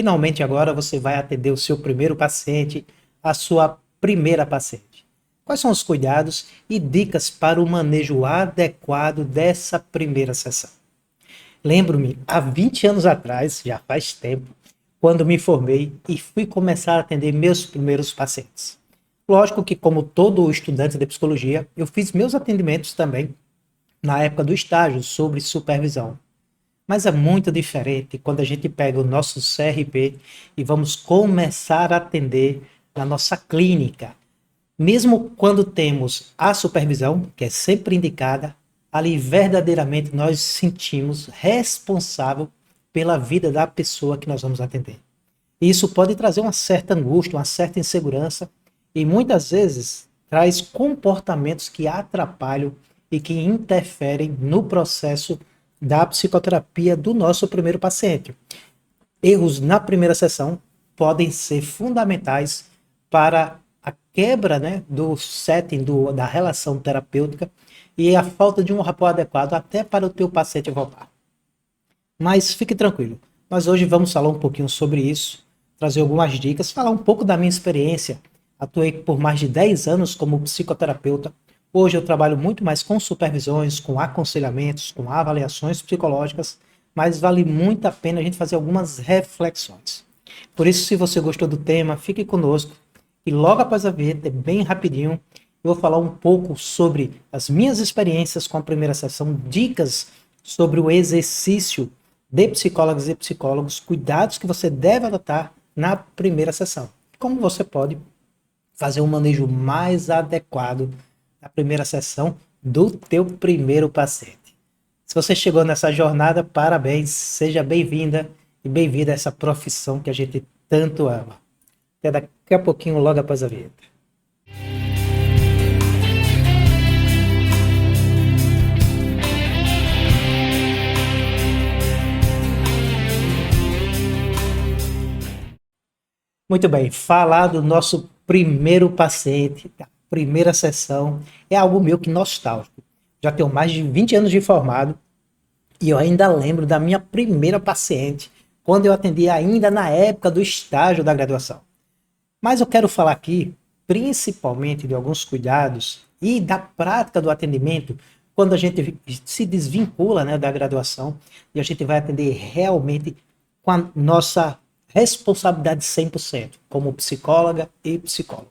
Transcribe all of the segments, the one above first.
Finalmente agora você vai atender o seu primeiro paciente, a sua primeira paciente. Quais são os cuidados e dicas para o manejo adequado dessa primeira sessão? Lembro-me, há 20 anos atrás, já faz tempo, quando me formei e fui começar a atender meus primeiros pacientes. Lógico que, como todo estudante de psicologia, eu fiz meus atendimentos também na época do estágio sobre supervisão. Mas é muito diferente quando a gente pega o nosso CRP e vamos começar a atender na nossa clínica. Mesmo quando temos a supervisão, que é sempre indicada, ali verdadeiramente nós sentimos responsável pela vida da pessoa que nós vamos atender. Isso pode trazer uma certa angústia, uma certa insegurança e muitas vezes traz comportamentos que atrapalham e que interferem no processo da psicoterapia do nosso primeiro paciente. Erros na primeira sessão podem ser fundamentais para a quebra, né, do setting, da relação terapêutica e a falta de um rapport adequado até para o teu paciente voltar. Mas fique tranquilo, nós hoje vamos falar um pouquinho sobre isso, trazer algumas dicas, falar um pouco da minha experiência. Atuei por mais de 10 anos como psicoterapeuta. Hoje eu trabalho muito mais com supervisões, com aconselhamentos, com avaliações psicológicas, mas vale muito a pena a gente fazer algumas reflexões. Por isso, se você gostou do tema, fique conosco e logo após a vinheta, bem rapidinho, eu vou falar um pouco sobre as minhas experiências com a primeira sessão, dicas sobre o exercício de psicólogas e psicólogos, cuidados que você deve adotar na primeira sessão. Como você pode fazer um manejo mais adequado na primeira sessão do teu primeiro paciente. Se você chegou nessa jornada, parabéns, seja bem-vinda e bem-vinda a essa profissão que a gente tanto ama. Até daqui a pouquinho, logo após a vinheta. Muito bem, falar do nosso primeiro paciente, da primeira sessão, é algo meio que nostálgico. Já tenho mais de 20 anos de formado e eu ainda lembro da minha primeira paciente, quando eu atendi ainda na época do estágio da graduação. Mas eu quero falar aqui, principalmente, de alguns cuidados e da prática do atendimento, quando a gente se desvincula, né, da graduação e a gente vai atender realmente com a nossa responsabilidade 100%, como psicóloga e psicólogo.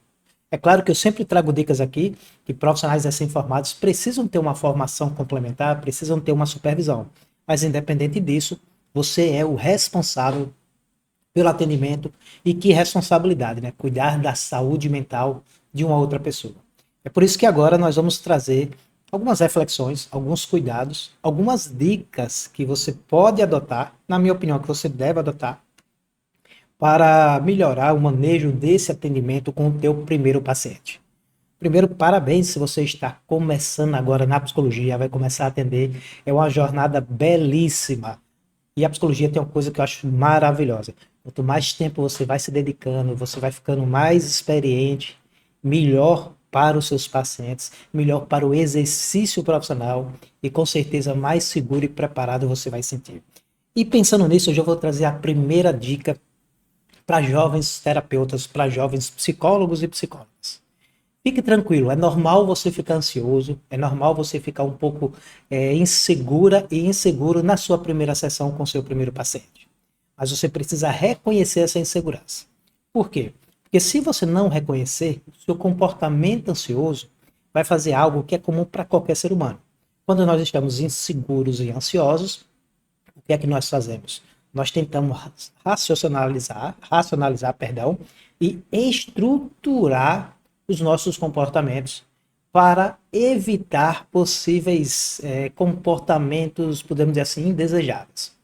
É claro que eu sempre trago dicas aqui que profissionais recém-formados precisam ter uma formação complementar, precisam ter uma supervisão. Mas independente disso, você é o responsável pelo atendimento e que responsabilidade, né? Cuidar da saúde mental de uma outra pessoa. É por isso que agora nós vamos trazer algumas reflexões, alguns cuidados, algumas dicas que você pode adotar, na minha opinião, que você deve adotar, para melhorar o manejo desse atendimento com o teu primeiro paciente. Primeiro, parabéns se você está começando agora na psicologia, vai começar a atender. É uma jornada belíssima. E a psicologia tem uma coisa que eu acho maravilhosa. Quanto mais tempo você vai se dedicando, você vai ficando mais experiente, melhor para os seus pacientes, melhor para o exercício profissional e com certeza mais seguro e preparado você vai sentir. E pensando nisso, hoje eu vou trazer a primeira dica para jovens terapeutas, para jovens psicólogos e psicólogas. Fique tranquilo, é normal você ficar ansioso, é normal você ficar um pouco insegura e inseguro na sua primeira sessão com seu primeiro paciente. Mas você precisa reconhecer essa insegurança. Por quê? Porque se você não reconhecer, o seu comportamento ansioso vai fazer algo que é comum para qualquer ser humano. Quando nós estamos inseguros e ansiosos, o que é que nós fazemos? Nós tentamos racionalizar, e estruturar os nossos comportamentos para evitar possíveis comportamentos, podemos dizer assim, indesejáveis.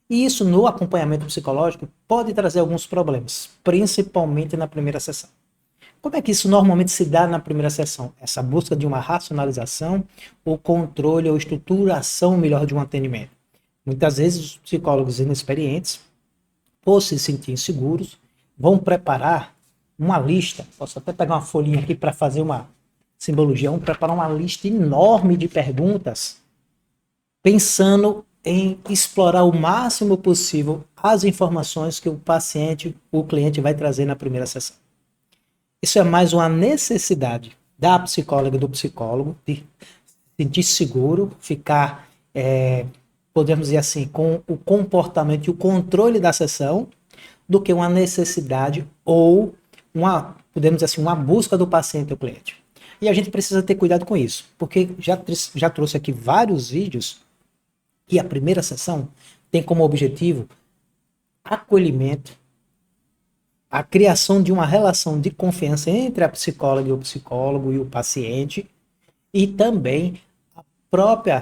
E isso no acompanhamento psicológico pode trazer alguns problemas, principalmente na primeira sessão. Como é que isso normalmente se dá na primeira sessão? Essa busca de uma racionalização, ou controle, ou estruturação melhor de um atendimento. Muitas vezes os psicólogos inexperientes, por se sentir inseguros, vão preparar uma lista. Posso até pegar uma folhinha aqui para fazer uma simbologia. Vão preparar uma lista enorme de perguntas, pensando em explorar o máximo possível as informações que o paciente, o cliente vai trazer na primeira sessão. Isso é mais uma necessidade da psicóloga e do psicólogo de sentir seguro, ficar, podemos dizer assim, com o comportamento e o controle da sessão, do que uma necessidade ou podemos dizer assim, uma busca do paciente ou cliente. E a gente precisa ter cuidado com isso, porque já trouxe aqui vários vídeos que a primeira sessão tem como objetivo acolhimento, a criação de uma relação de confiança entre a psicóloga e o psicólogo e o paciente, e também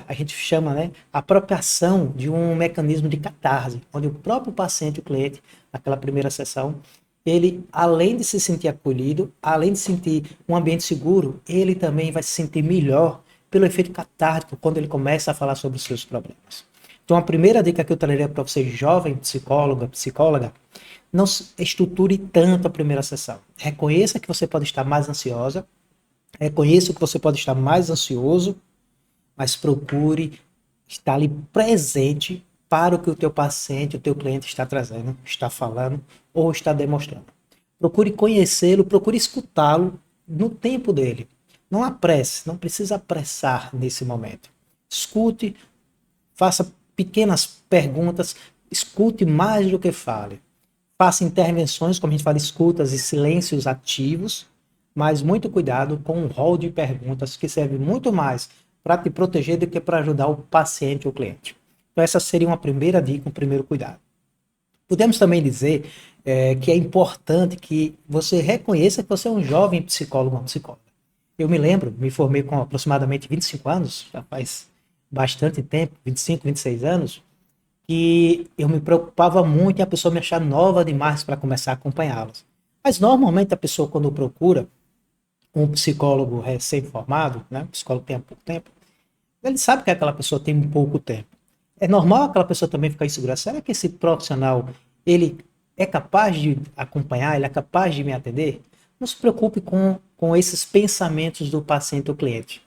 a gente chama, né, a própria ação de um mecanismo de catarse, onde o próprio paciente, o cliente, naquela primeira sessão, ele, além de se sentir acolhido, além de sentir um ambiente seguro, ele também vai se sentir melhor pelo efeito catártico quando ele começa a falar sobre os seus problemas. Então, a primeira dica que eu traria para você, jovem psicóloga, não estruture tanto a primeira sessão. Reconheça que você pode estar mais ansiosa, reconheça que você pode estar mais ansioso, mas procure estar ali presente para o que o teu paciente, o teu cliente está trazendo, está falando ou está demonstrando. Procure conhecê-lo, procure escutá-lo no tempo dele. Não apresse, não precisa apressar nesse momento. Escute, faça pequenas perguntas, escute mais do que fale. Faça intervenções, como a gente fala, escutas e silêncios ativos, mas muito cuidado com um rol de perguntas que serve muito mais para te proteger do que para ajudar o paciente ou o cliente. Então essa seria uma primeira dica, um primeiro cuidado. Podemos também dizer que é importante que você reconheça que você é um jovem psicólogo ou psicóloga. Eu me lembro, me formei com aproximadamente 25 anos, já faz bastante tempo, 25, 26 anos, que eu me preocupava muito em a pessoa me achar nova demais para começar a acompanhá-las. Mas normalmente a pessoa, quando procura um psicólogo recém-formado, né, um psicólogo que tem há pouco tempo, ele sabe que aquela pessoa tem um pouco tempo. É normal aquela pessoa também ficar insegura. Será que esse profissional, ele é capaz de acompanhar, ele é capaz de me atender? Não se preocupe com esses pensamentos do paciente ou cliente.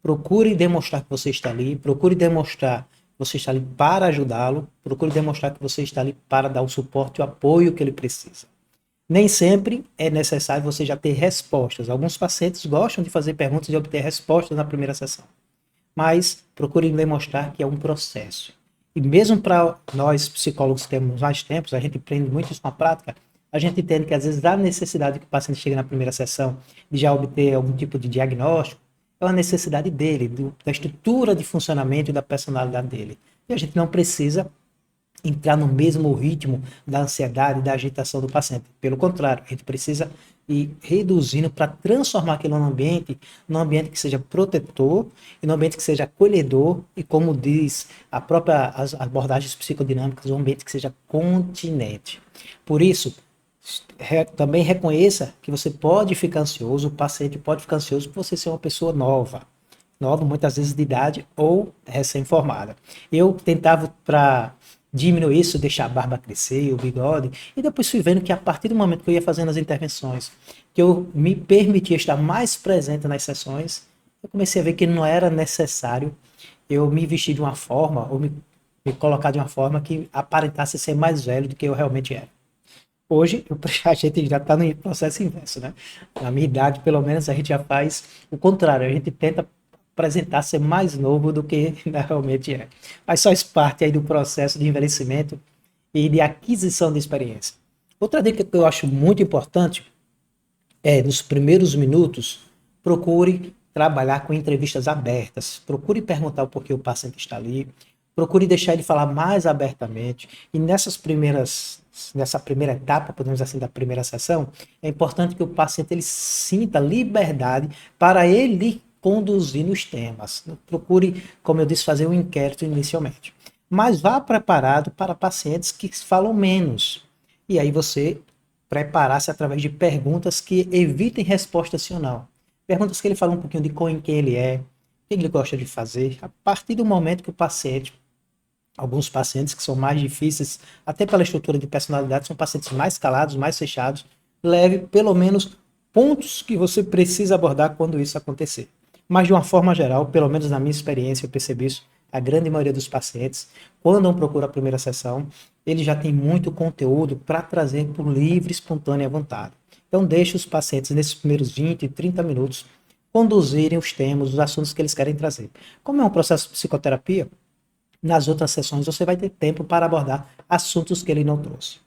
Procure demonstrar que você está ali, procure demonstrar que você está ali para ajudá-lo, procure demonstrar que você está ali para dar o suporte e o apoio que ele precisa. Nem sempre é necessário você já ter respostas. Alguns pacientes gostam de fazer perguntas e obter respostas na primeira sessão. Mas procure demonstrar que é um processo. E mesmo para nós psicólogos que temos mais tempos, a gente aprende muito isso na prática, a gente entende que às vezes a necessidade que o paciente chega na primeira sessão de já obter algum tipo de diagnóstico é uma necessidade dele, da estrutura de funcionamento e da personalidade dele. E a gente não precisa entrar no mesmo ritmo da ansiedade e da agitação do paciente. Pelo contrário, a gente precisa ir reduzindo para transformar aquilo num ambiente que seja protetor e num ambiente que seja acolhedor e, como diz as abordagens psicodinâmicas, um ambiente que seja continente. Por isso, também reconheça que você pode ficar ansioso, o paciente pode ficar ansioso por você ser uma pessoa nova, muitas vezes de idade ou recém-formada. Eu tentava para diminuir isso, deixar a barba crescer, o bigode, e depois fui vendo que a partir do momento que eu ia fazendo as intervenções, que eu me permitia estar mais presente nas sessões, eu comecei a ver que não era necessário eu me vestir de uma forma, ou me colocar de uma forma que aparentasse ser mais velho do que eu realmente era. Hoje, a gente já está no processo inverso, né? Na minha idade, pelo menos, a gente já faz o contrário, a gente tenta apresentar ser mais novo do que realmente é. Mas faz parte aí do processo de envelhecimento e de aquisição de experiência. Outra dica que eu acho muito importante é, nos primeiros minutos, procure trabalhar com entrevistas abertas. Procure perguntar o porquê o paciente está ali. Procure deixar ele falar mais abertamente. E nessa primeira etapa, podemos dizer assim, da primeira sessão, é importante que o paciente ele sinta liberdade para ele conduzir nos temas. Procure, como eu disse, fazer um inquérito inicialmente. Mas vá preparado para pacientes que falam menos. E aí você preparar-se através de perguntas que evitem resposta sim ou não. Perguntas que ele fala um pouquinho de quem ele é, o que ele gosta de fazer. A partir do momento que o paciente, alguns pacientes que são mais difíceis, até pela estrutura de personalidade, são pacientes mais calados, mais fechados, leve pelo menos pontos que você precisa abordar quando isso acontecer. Mas de uma forma geral, pelo menos na minha experiência, eu percebi isso, a grande maioria dos pacientes, quando não procura a primeira sessão, ele já tem muito conteúdo para trazer por livre, espontânea vontade. Então, deixe os pacientes nesses primeiros 20, 30 minutos conduzirem os temas, os assuntos que eles querem trazer. Como é um processo de psicoterapia, nas outras sessões você vai ter tempo para abordar assuntos que ele não trouxe.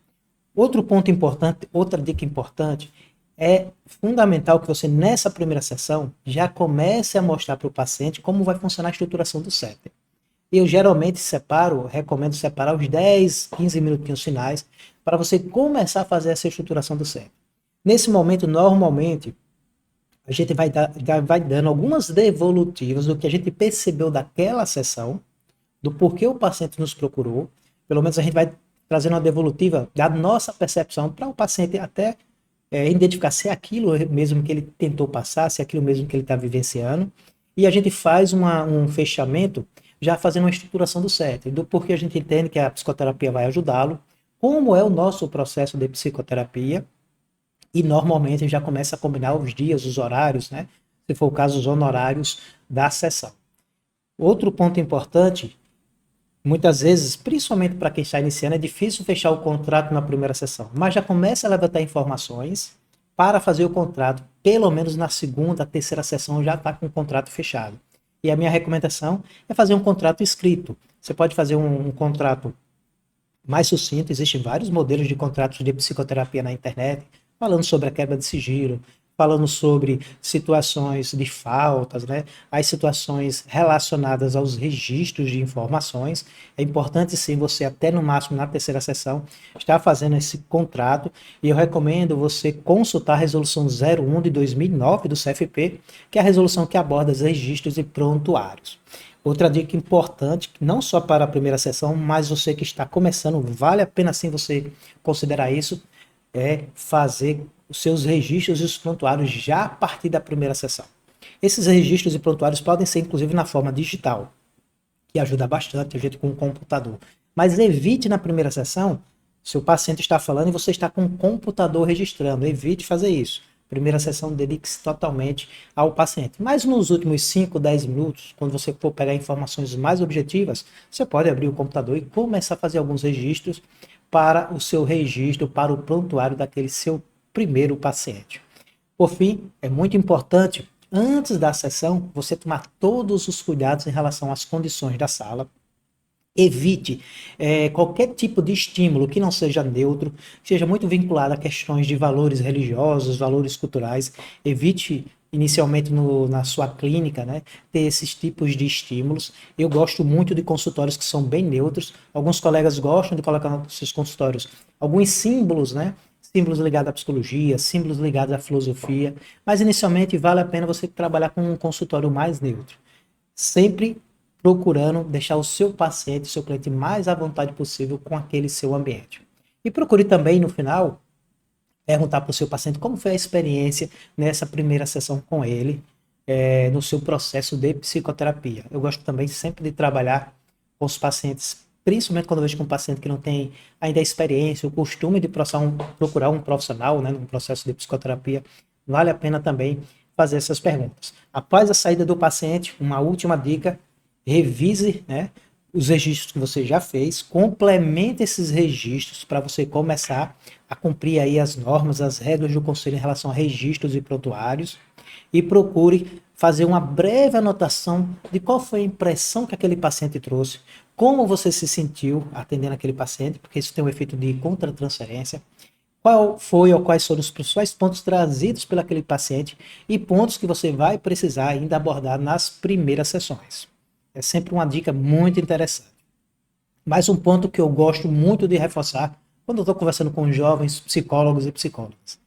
Outro ponto importante, outra dica importante, é fundamental que você, nessa primeira sessão, já comece a mostrar para o paciente como vai funcionar a estruturação do setting. Eu geralmente recomendo separar os 10, 15 minutinhos finais para você começar a fazer essa estruturação do setting. Nesse momento, normalmente, a gente vai dando algumas devolutivas do que a gente percebeu daquela sessão, do porquê o paciente nos procurou. Pelo menos a gente vai trazendo uma devolutiva da nossa percepção para o paciente até identificar se é aquilo mesmo que ele tentou passar, se é aquilo mesmo que ele está vivenciando. E a gente faz um fechamento já fazendo uma estruturação do set, do porquê a gente entende que a psicoterapia vai ajudá-lo, como é o nosso processo de psicoterapia, e normalmente a gente já começa a combinar os dias, os horários, né? Se for o caso, os honorários da sessão. Outro ponto importante, muitas vezes, principalmente para quem está iniciando, é difícil fechar o contrato na primeira sessão, mas já começa a levantar informações para fazer o contrato, pelo menos na segunda, terceira sessão já está com o contrato fechado. E a minha recomendação é fazer um contrato escrito. Você pode fazer um contrato mais sucinto, existem vários modelos de contratos de psicoterapia na internet, falando sobre a quebra de sigilo, falando sobre situações de faltas, né? As situações relacionadas aos registros de informações. É importante sim você, até no máximo na terceira sessão, estar fazendo esse contrato, e eu recomendo você consultar a resolução 01 de 2009 do CFP, que é a resolução que aborda os registros e prontuários. Outra dica importante, não só para a primeira sessão, mas você que está começando, vale a pena sim você considerar isso, é fazer os seus registros e os prontuários já a partir da primeira sessão. Esses registros e prontuários podem ser inclusive na forma digital, que ajuda bastante a gente com o computador. Mas evite na primeira sessão, se o paciente está falando e você está com o computador registrando, evite fazer isso. Primeira sessão, dedique-se totalmente ao paciente. Mas nos últimos 5, 10 minutos, quando você for pegar informações mais objetivas, você pode abrir o computador e começar a fazer alguns registros para o seu registro, para o prontuário daquele seu primeiro paciente. Por fim, é muito importante, antes da sessão, você tomar todos os cuidados em relação às condições da sala. Evite qualquer tipo de estímulo que não seja neutro, que seja muito vinculado a questões de valores religiosos, valores culturais. Evite inicialmente na sua clínica, né, ter esses tipos de estímulos. Eu gosto muito de consultórios que são bem neutros. Alguns colegas gostam de colocar nos seus consultórios alguns símbolos, né, símbolos ligados à psicologia, símbolos ligados à filosofia, mas inicialmente vale a pena você trabalhar com um consultório mais neutro. Sempre procurando deixar o seu paciente, o seu cliente mais à vontade possível com aquele seu ambiente. E procure também, no final, perguntar para o seu paciente como foi a experiência nessa primeira sessão com ele, no seu processo de psicoterapia. Eu gosto também sempre de trabalhar com os pacientes, principalmente quando eu vejo com um paciente que não tem ainda a experiência, o costume de procurar um profissional, né, no processo de psicoterapia, vale a pena também fazer essas perguntas. Após a saída do paciente, uma última dica: revise, né, os registros que você já fez, complemente esses registros para você começar a cumprir aí as normas, as regras do conselho em relação a registros e prontuários, e procure fazer uma breve anotação de qual foi a impressão que aquele paciente trouxe, como você se sentiu atendendo aquele paciente, porque isso tem um efeito de contratransferência, qual foi ou quais foram os principais pontos trazidos pelo aquele paciente e pontos que você vai precisar ainda abordar nas primeiras sessões. É sempre uma dica muito interessante. Mais um ponto que eu gosto muito de reforçar quando eu estou conversando com jovens psicólogos e psicólogas.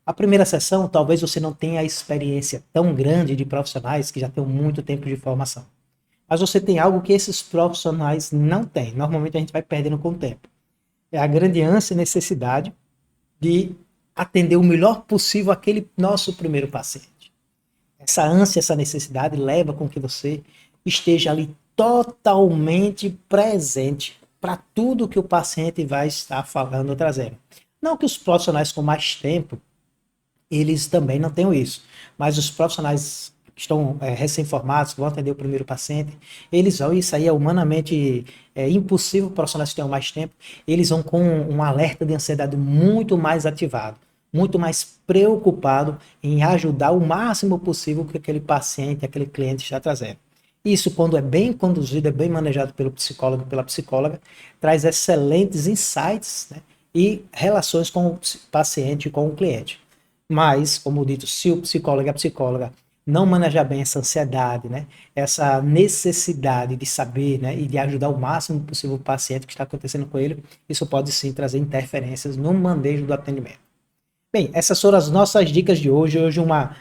A primeira sessão, talvez você não tenha a experiência tão grande de profissionais que já têm muito tempo de formação. Mas você tem algo que esses profissionais não têm. Normalmente a gente vai perdendo com o tempo. É a grande ânsia e necessidade de atender o melhor possível aquele nosso primeiro paciente. Essa ânsia, essa necessidade leva com que você esteja ali totalmente presente para tudo que o paciente vai estar falando ou trazendo. Não que os profissionais com mais tempo, eles também não tenham isso, mas os profissionais estão recém-formados, que vão atender o primeiro paciente, eles vão, isso aí é humanamente impossível para profissionais que tenham mais tempo, eles vão com um alerta de ansiedade muito mais ativado, muito mais preocupado em ajudar o máximo possível que aquele paciente, aquele cliente está trazendo. Isso, quando é bem conduzido, é bem manejado pelo psicólogo e pela psicóloga, traz excelentes insights, né, e relações com o paciente e com o cliente. Mas, como dito, se o psicólogo e a psicóloga não manejar bem essa ansiedade, né, essa necessidade de saber, né, e de ajudar o máximo possível o paciente que está acontecendo com ele, isso pode sim trazer interferências no manejo do atendimento. Bem, essas foram as nossas dicas de hoje. Hoje uma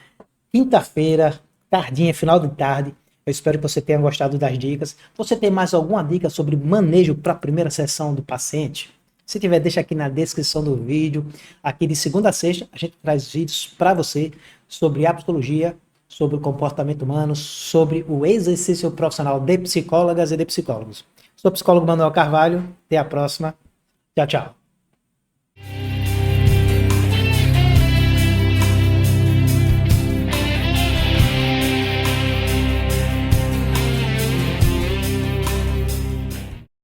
quinta-feira, tardinha, final de tarde. Eu espero que você tenha gostado das dicas. Você tem mais alguma dica sobre manejo para a primeira sessão do paciente? Se tiver, deixa aqui na descrição do vídeo. Aqui de segunda a sexta, a gente traz vídeos para você sobre a psicologia, sobre o comportamento humano, sobre o exercício profissional de psicólogas e de psicólogos. Sou o psicólogo Manuel Carvalho. Até a próxima. Tchau, tchau.